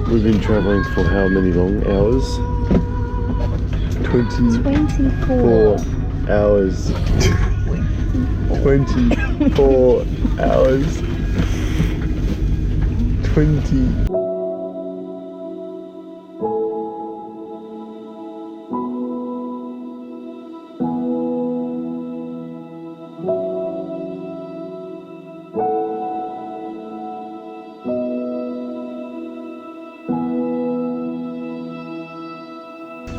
We've been travelling for how many long hours? 24 hours. 24 hours. 20.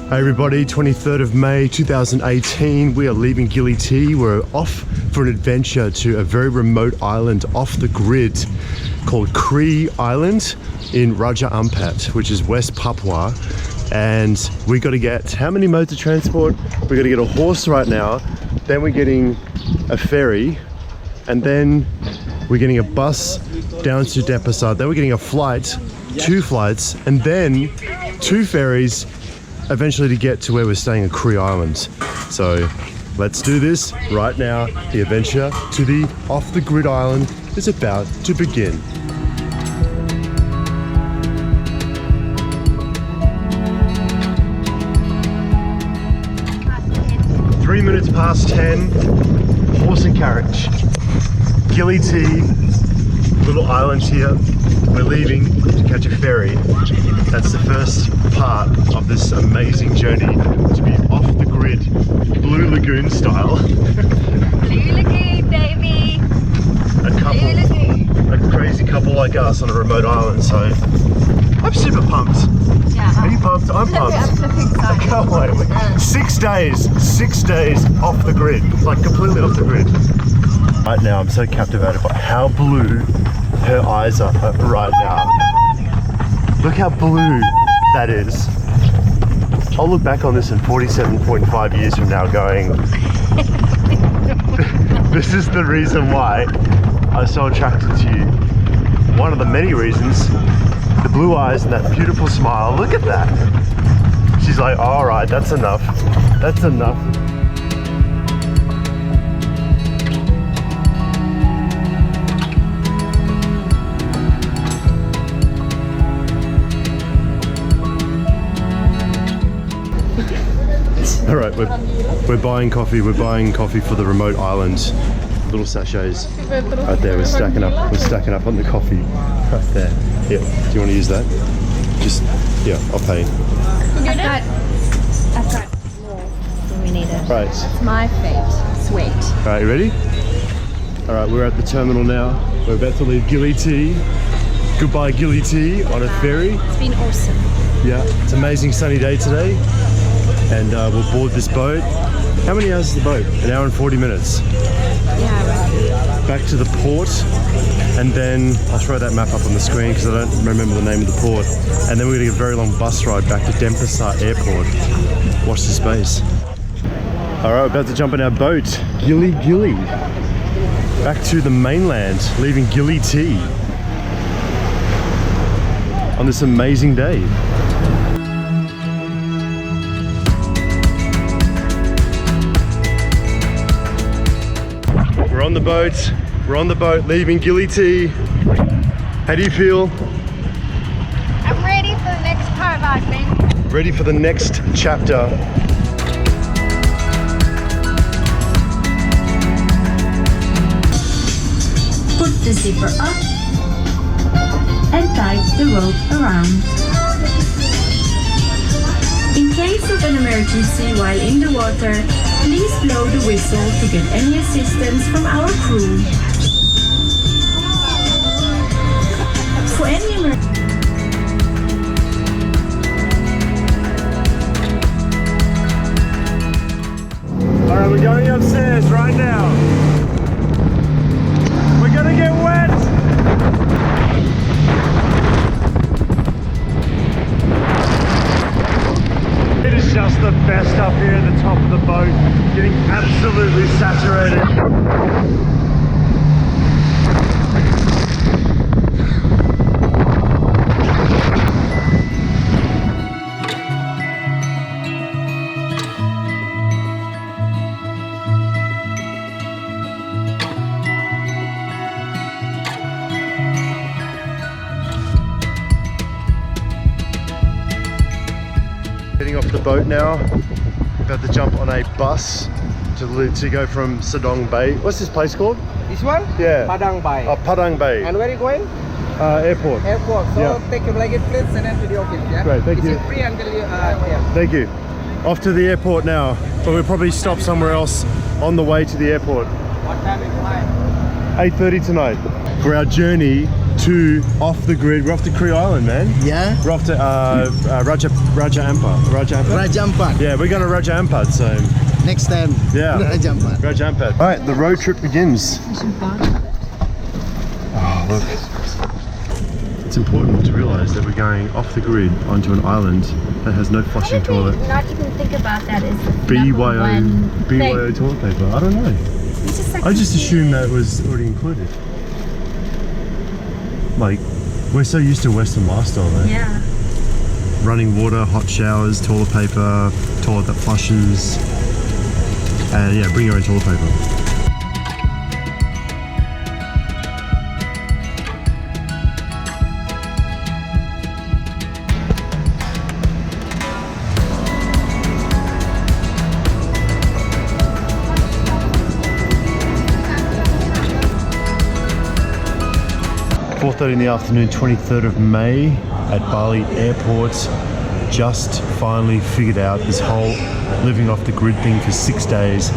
Hey everybody, 23rd of May 2018, we are leaving Gili T. We're off for an adventure to a very remote island off the grid called Cree Island in Raja Ampat, which is West Papua. And we got to get, how many modes of transport? We got to get a horse right now, then we're getting a ferry, and then we're getting a bus down to Denpasar, then we're getting a flight, 2 flights, and then 2 ferries eventually to get to where we're staying at Cree Island. So let's do this right now. The adventure to the off-the-grid island is about to begin. Three minutes past 10, horse and carriage. Gili T, little island here. We're leaving to catch a ferry. That's the first part of this amazing journey to be off the grid, Blue Lagoon style. Blue Lagoon, baby! A crazy couple like us on a remote island, so I'm super pumped. Yeah. Are you pumped? I'm pumped. I can't wait. 6 days off the grid, like completely off the grid. Right now I'm so captivated by how blue her eyes are right now. Look how blue that is. I'll look back on this in 47.5 years from now going, this is the reason why I was so attracted to you. One of the many reasons, the blue eyes and that beautiful smile. Look at that. She's like, all right, that's enough. That's enough. All right, we're buying coffee. We're buying coffee for the remote island. Little sachets right there. We're stacking up. We're stacking up on the coffee right there. Here, do you want to use that? Just yeah, I'll pay. I've got more when we need it. Right. It's my fate. Sweet. All right, you ready? All right, we're at the terminal now. We're about to leave Gili T. Goodbye, Gili T, on a ferry. It's been awesome. Yeah, it's an amazing sunny day today. And we'll board this boat. How many hours is the boat? 1 hour and 40 minutes. Yeah, right. Back to the port, and then I'll throw that map up on the screen because I don't remember the name of the port. And then we're gonna get a very long bus ride back to Denpasar Airport. Watch the space. All right, we're about to jump in our boat, Gili. Back to the mainland, leaving Gili T on this amazing day. We're on the boat, leaving Gili T. How do you feel? I'm ready for the next part, my friend. Ready for the next chapter. Put the zipper up and tie the rope around. In case of an emergency while in the water, please blow the whistle to get any assistance from our crew. For any emergency. Alright, we're going upstairs right now. We're gonna get wet! It is just the best up here at the top of the boat, getting absolutely saturated. to the boat now. About to jump on a bus to go from Sorong Bay. What's this place called? This one? Yeah. Padang Bay. Padang Bay. And where are you going? Airport. Airport. So Yeah. take your luggage please and then to the office, yeah? Great, thank you. It's free until you yeah. Thank you. Off to the airport now, but we'll probably stop somewhere else on the way to the airport. What time is flight? 8:30 tonight. For our journey to off the grid, we're off to Cree Island, man. Yeah, We're off to Raja Ampat. Raja Ampat? Raja Ampat. Yeah, we're going to Raja Ampat, so Next time. yeah. Raja Ampat. Raja Ampat. All right, the road trip begins. Oh, look. It's important to realise that we're going off the grid onto an island that has no flushing toilet. Not even think about that as the BYO toilet paper. I don't know. I just assumed that was already included. Like, we're so used to Western lifestyle though. Yeah. Running water, hot showers, toilet paper, toilet that flushes, and yeah, bring your own toilet paper. 4:30 in the afternoon, 23rd of May at Bali Airport. Just finally figured out this whole living off the grid thing for 6 days.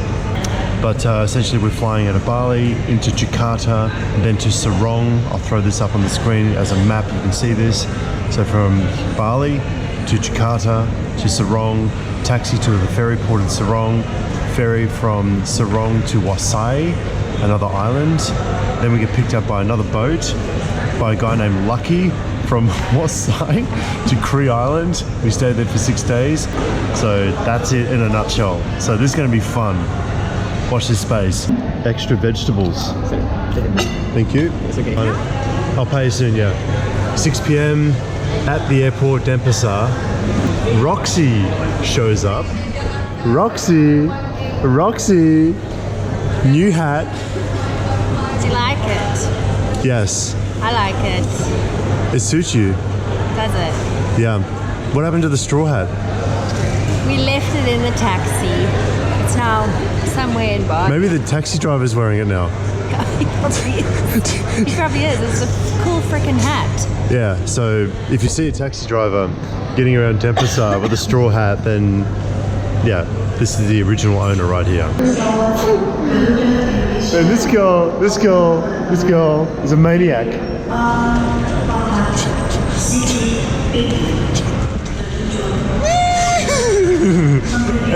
But essentially we're flying out of Bali into Jakarta and then to Sorong. I'll throw this up on the screen as a map, you can see this. So from Bali to Jakarta to Sorong, taxi to the ferry port in Sorong, ferry from Sorong to Waisai, another island. Then we get picked up by another boat by a guy named Lucky from Waisai to Cree Island. We stayed there for 6 days. So that's it in a nutshell. So this is going to be fun. Watch this space. Extra vegetables. Thank you. It's okay. I'll pay you soon, yeah. 6 p.m. at the airport, Denpasar. Roxy shows up. Roxy. New hat. Do you like it? Yes. I like it. It suits you. Does it? Yeah. What happened to the straw hat? We left it in the taxi. It's now somewhere in Bali. Maybe the taxi driver's wearing it now. He probably is. He probably is. It's a cool freaking hat. Yeah, so if you see a taxi driver getting around Denpasar with a straw hat, then yeah, this is the original owner right here. And this girl is a maniac.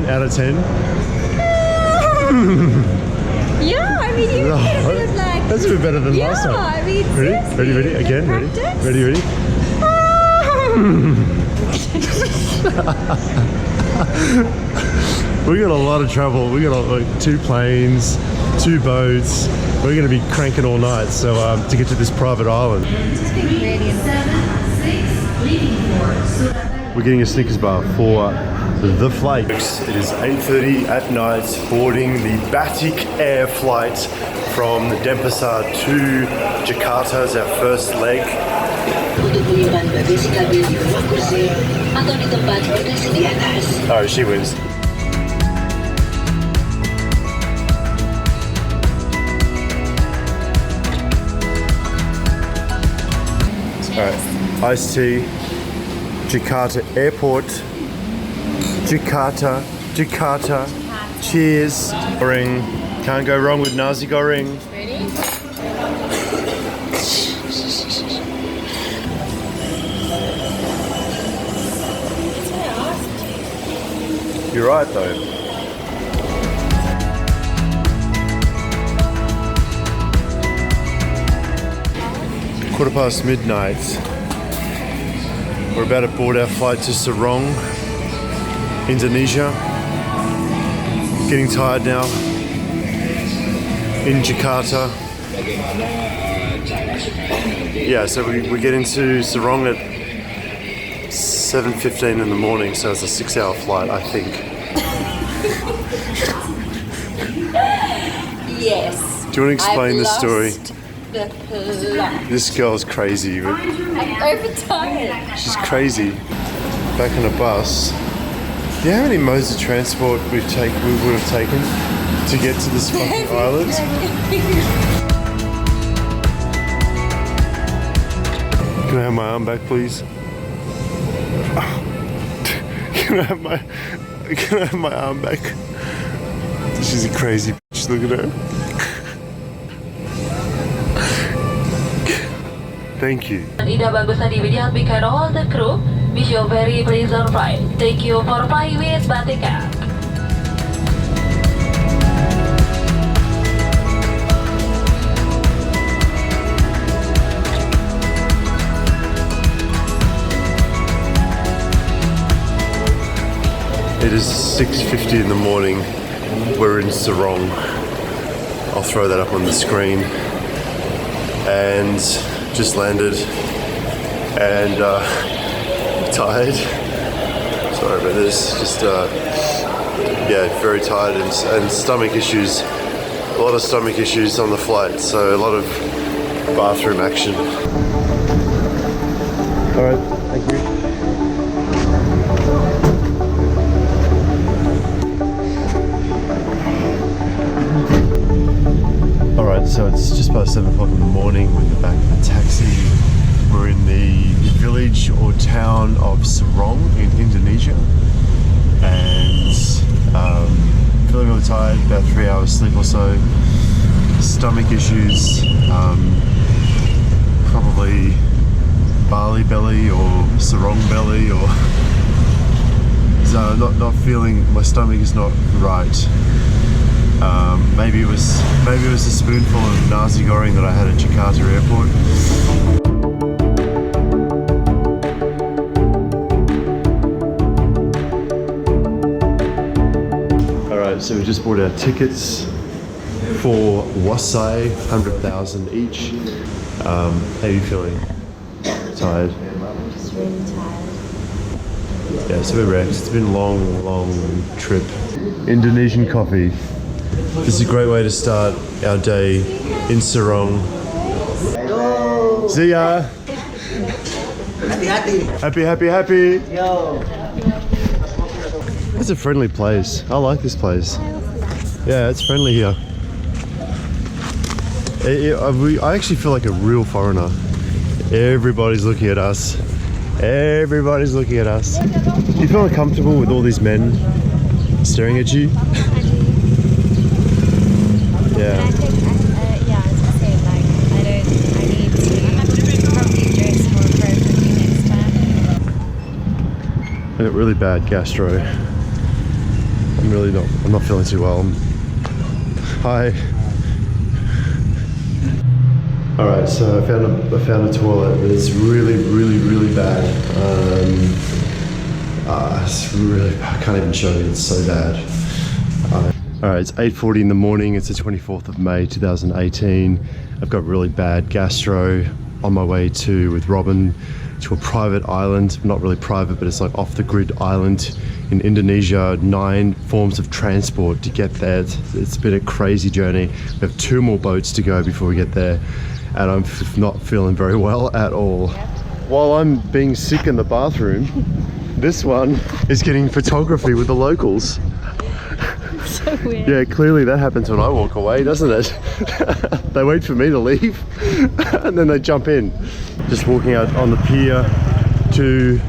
Out of 10? Yeah, I mean, you No, it like... that's a bit better than last time. Yeah, I mean, Ready? seriously, Ready? Again? practice. Ready? We got a lot of trouble. We got like 2 planes, 2 boats. We're going to be cranking all night. So to get to this private island, we're getting a Snickers bar for the flight. It is 8:30 at night, boarding the Batik Air flight from Denpasar to Jakarta as our first leg. Oh, she wins. Alright, iced tea, Jakarta Airport, Jakarta. Cheers. Goreng. Can't go wrong with nasi goreng. Ready? You're right though. Quarter past midnight. We're about to board our flight to Sorong, Indonesia. Getting tired now. In Jakarta. Yeah, so we get into Sorong at 7:15 in the morning, so it's a 6-hour flight, I think. Yes. Do you want to explain the story? The plot. This girl's crazy. I'm overtired. She's crazy. Back on a bus you know how many modes of transport we would have taken to get to this fucking island? Can I have my arm back, please? Can I have my arm back? She's a crazy bitch, look at her. Thank you. Ida bagus tadi video because all the crew wish you very pleasant flight. Thank you for flying with Batika. It is 6:50 in the morning. We're in Sorong. I'll throw that up on the screen. And just landed and tired. Sorry about this. Just yeah, very tired and stomach issues. A lot of stomach issues on the flight, so a lot of bathroom action. All right, thank you. Alright, so it's just past 7 o'clock in the morning. We're in the back of a taxi. We're in the village or town of Sorong in Indonesia. And feeling really tired, about 3 hours sleep or so. Stomach issues, probably Bali belly or Sorong belly, or so not feeling, my stomach is not right. Maybe it was a spoonful of nasi goreng that I had at Jakarta airport. Alright, so we just bought our tickets for Waisai, 100,000 each. How are you feeling? Tired? Just really tired. Yeah, so we're wrecked. It's been a long trip. Indonesian coffee. This is a great way to start our day in Sorong. See ya! Happy! Yo. It's a friendly place. I like this place. Yeah, it's friendly here. I actually feel like a real foreigner. Everybody's looking at us. Everybody's looking at us. Do you feel uncomfortable with all these men staring at you? Yeah. I think, yeah, as I said, like, I need to probably dress more appropriately next time. I got really bad gastro. I'm not feeling too well. Hi. Alright, so I found a toilet, but it's really bad. It's really, I can't even show you, it's so bad. Alright, it's 8:40 in the morning, it's the 24th of May 2018. I've got really bad gastro, on my way with Robyn to a private island. Not really private, but it's like off the grid island in Indonesia. 9 forms of transport to get there. It's been a crazy journey. We have 2 more boats to go before we get there, and I'm not feeling very well at all. While I'm being sick in the bathroom, this one is getting photography with the locals. So weird. Yeah, clearly that happens when I walk away, doesn't it? They wait for me to leave and then they jump in. Just walking out on the pier to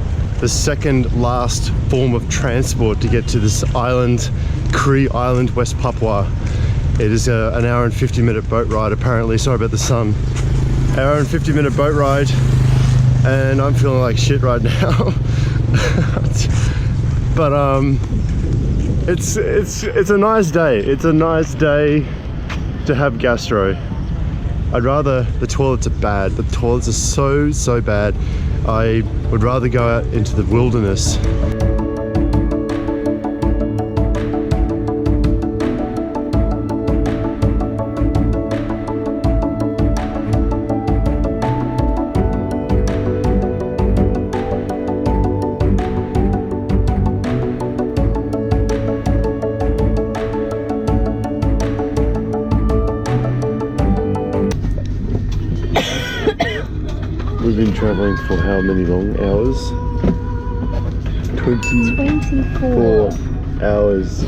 the second last form of transport to get to this island, Cree Island, West Papua. It is an hour and 50-minute boat ride apparently. Sorry about the sun. Hour and 50-minute boat ride, and I'm feeling like shit right now. But it's a nice day. It's a nice day to have gastro. I'd rather, the toilets are bad. The toilets are so bad. I would rather go out into the wilderness. We've been traveling for how many long hours? 24 hours.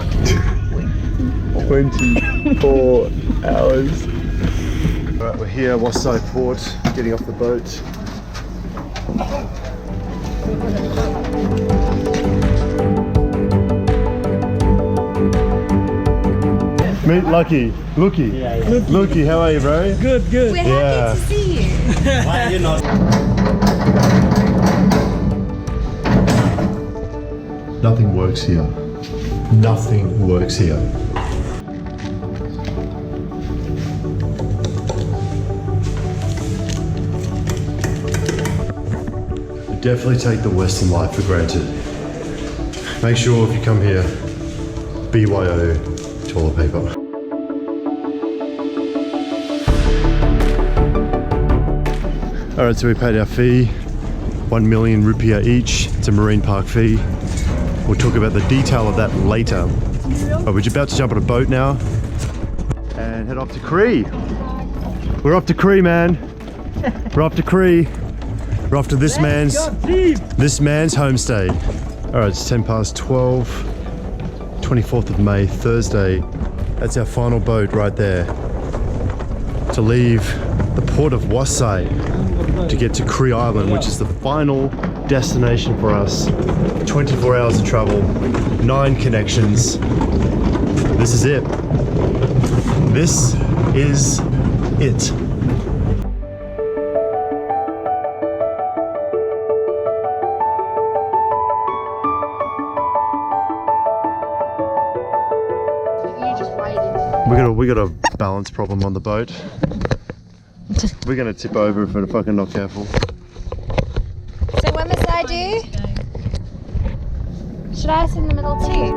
24 hours. Alright, we're here at Waisai Port, getting off the boat. Meet Lucky. Lucky, how are you, bro? Good. We're happy to see you. Why are you not? Nothing works here. Nothing works here. We definitely take the Western life for granted. Make sure if you come here, BYO toilet paper. Alright, so we paid our fee, 1 million rupiah each. It's a marine park fee. We'll talk about the detail of that later. But we're about to jump on a boat now and head off to Cree. We're off to Cree, man. We're off to Cree. We're off to this man's homestay. Alright, it's 12, 24th of May, Thursday. That's our final boat right there. To leave the port of Waisai to get to Cree Island, which is the final destination for us. 24 hours of travel, 9 connections. This is it. This is it. We got a balance problem on the boat. We're gonna tip over if we're fucking not careful. So what must I do? Should I sit in the middle too?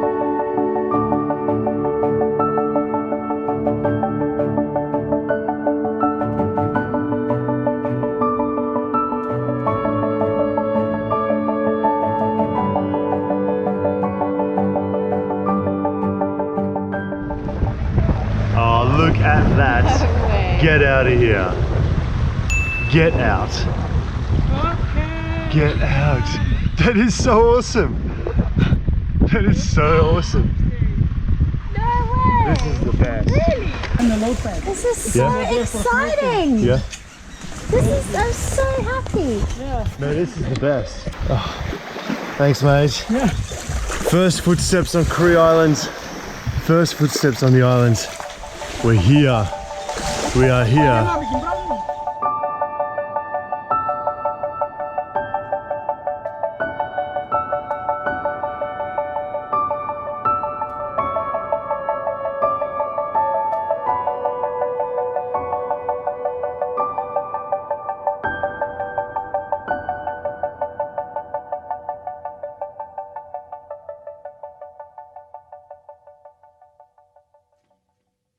Oh, look at that. No way. Get out of here. Get out. Get out. That is so awesome. That is so awesome. No way. This is the best. Really? This is so exciting. Yeah? I'm so happy. Man, this is the best. Oh, thanks, mate. Yeah. First footsteps on Cree Island. First footsteps on the island. We're here. We are here.